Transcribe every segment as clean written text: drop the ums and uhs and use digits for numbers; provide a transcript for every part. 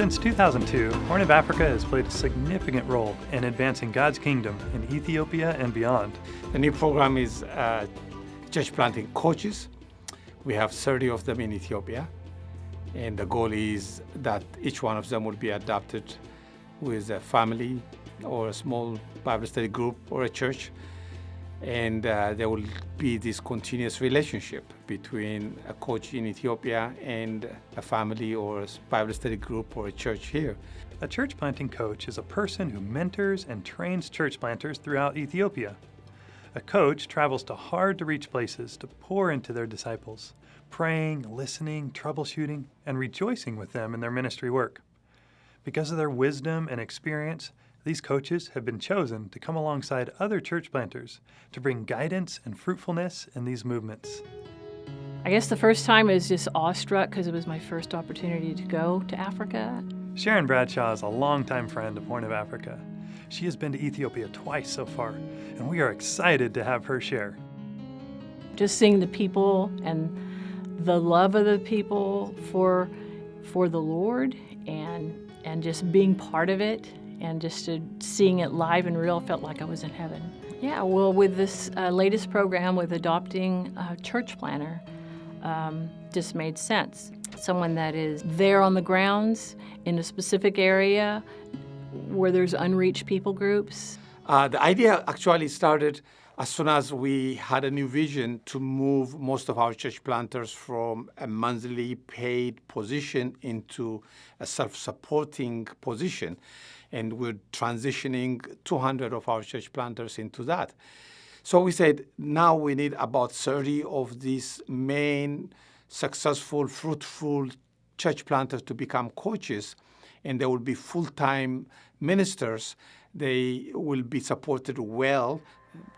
Since 2002, Horn of Africa has played a significant role in advancing God's kingdom in Ethiopia and beyond. The new program is church planting coaches. We have 30 of them in Ethiopia. And the goal is that each one of them will be adopted with a family or a small Bible study group or a church. And there will be this continuous relationship between a coach in Ethiopia and a family or a Bible study group or a church here. A church planting coach is a person who mentors and trains church planters throughout Ethiopia. A coach travels to hard-to-reach places to pour into their disciples, praying, listening, troubleshooting, and rejoicing with them in their ministry work. Because of their wisdom and experience, these coaches have been chosen to come alongside other church planters to bring guidance and fruitfulness in these movements. I guess the first time I was just awestruck because it was my first opportunity to go to Africa. Sharon Bradshaw is a longtime friend of Horn of Africa. She has been to Ethiopia twice so far, and we are excited to have her share. Just seeing the people and the love of the people for the Lord and just being part of it and just seeing it live and real felt like I was in heaven. Yeah, well, with this latest program with adopting a church planter, just made sense. Someone that is there on the grounds in a specific area where there's unreached people groups. The idea actually started as soon as we had a new vision to move most of our church planters from a monthly paid position into a self-supporting position. And we're transitioning 200 of our church planters into that. So we said, now we need about 30 of these main successful, fruitful church planters to become coaches, and they will be full-time ministers. They will be supported well.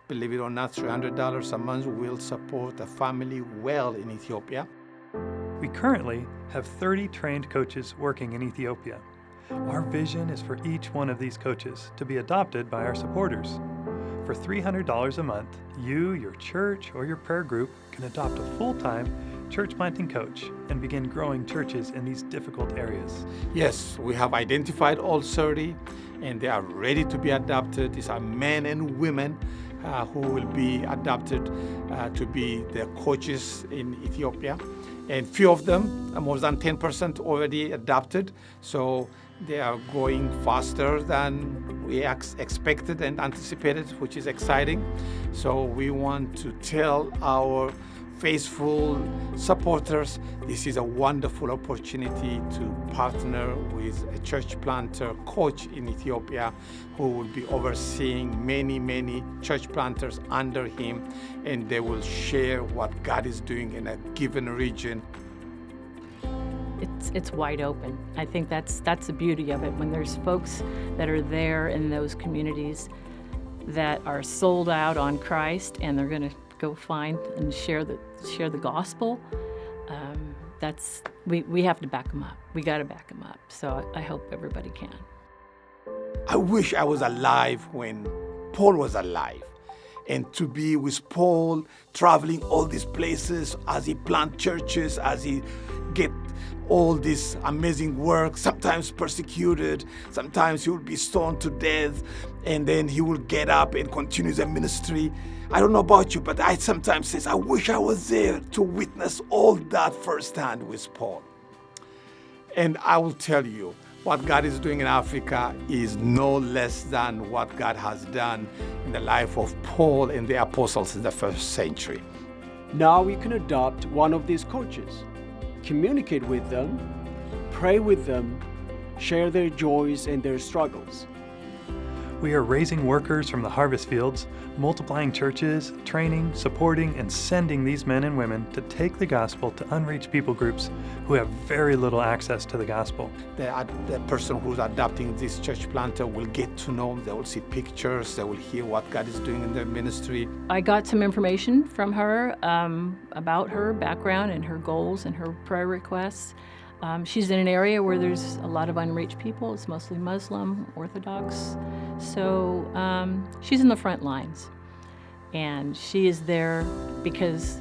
Believe it or not, $300 a month will support a family well in Ethiopia. We currently have 30 trained coaches working in Ethiopia. Our vision is for each one of these coaches to be adopted by our supporters. For $300 a month, you, your church, or your prayer group can adopt a full-time church planting coach and begin growing churches in these difficult areas. Yes, we have identified all 30, and they are ready to be adopted. These are men and women who will be adopted to be the coaches in Ethiopia. And few of them, more than 10% already adopted. So they are going faster than we expected and anticipated, which is exciting. So we want to tell our faithful supporters, this is a wonderful opportunity to partner with a church planter coach in Ethiopia who will be overseeing many church planters under him, and they will share what God is doing in a given region. It's wide open. I think that's the beauty of it. When there's folks that are there in those communities that are sold out on Christ and they're going to go find and share the gospel, we have to back them up. We got to back them up. So I hope everybody can. I wish I was alive when Paul was alive, and to be with Paul, traveling all these places as he plant churches, as he get all this amazing work, sometimes persecuted, sometimes he will be stoned to death, and then he will get up and continue the ministry. I don't know about you, but I sometimes say, I wish I was there to witness all that firsthand with Paul. And I will tell you, what God is doing in Africa is no less than what God has done in the life of Paul and the apostles in the first century. Now we can adopt one of these coaches, communicate with them, pray with them, share their joys and their struggles. We are raising workers from the harvest fields, multiplying churches, training, supporting, and sending these men and women to take the gospel to unreached people groups who have very little access to the gospel. The person who's adopting this church planter will get to know, they will see pictures, they will hear what God is doing in their ministry. I got some information from her about her background and her goals and her prayer requests. She's in an area where there's a lot of unreached people. It's mostly Muslim, Orthodox. So she's in the front lines. And she is there because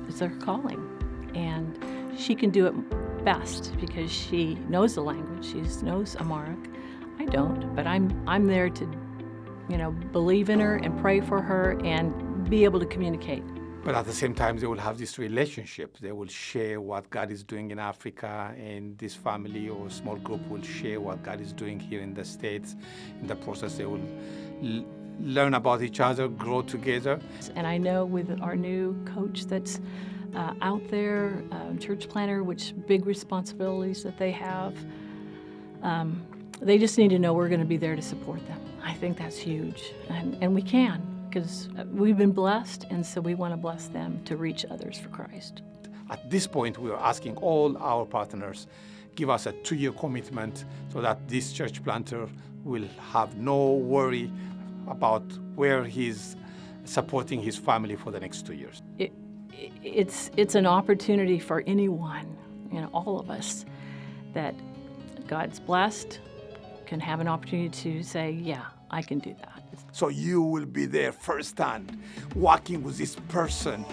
it's her calling. And she can do it best because she knows the language. She knows Amharic. I don't, but I'm there to, believe in her and pray for her and be able to communicate. But at the same time, they will have this relationship. They will share what God is doing in Africa, and this family or small group will share what God is doing here in the States. In the process, they will learn about each other, grow together. And I know with our new coach that's out there, church planter, which big responsibilities that they have, they just need to know we're going to be there to support them. I think that's huge, and we can, because we've been blessed, and so we want to bless them to reach others for Christ. At this point, we are asking all our partners, give us a 2-year commitment so that this church planter will have no worry about where he's supporting his family for the next 2 years. It's an opportunity for anyone, all of us, that God's blessed, can have an opportunity to say, yeah, I can do that. So you will be there firsthand, walking with this person,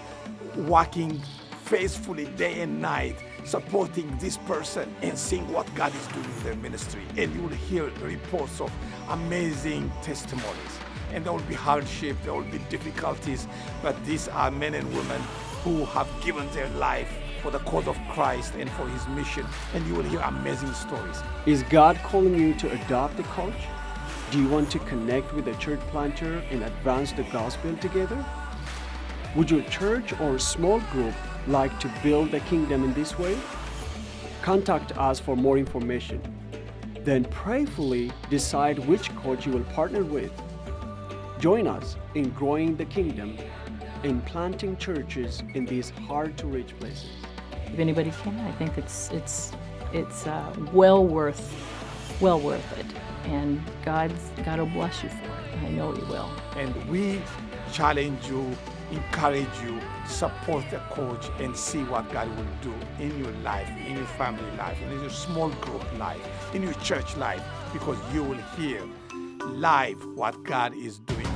walking faithfully day and night, supporting this person and seeing what God is doing in their ministry. And you will hear reports of amazing testimonies. And there will be hardship, there will be difficulties, but these are men and women who have given their life for the cause of Christ and for his mission. And you will hear amazing stories. Is God calling you to adopt a coach? Do you want to connect with a church planter and advance the gospel together? Would your church or small group like to build the kingdom in this way? Contact us for more information. Then prayerfully decide which coach you will partner with. Join us in growing the kingdom and planting churches in these hard-to-reach places. If anybody can, I think it's well worth it, and God will bless you for it. I know He will. And we challenge you, encourage you, support the coach, and see what God will do in your life, in your family life, in your small group life, in your church life, because you will hear live what God is doing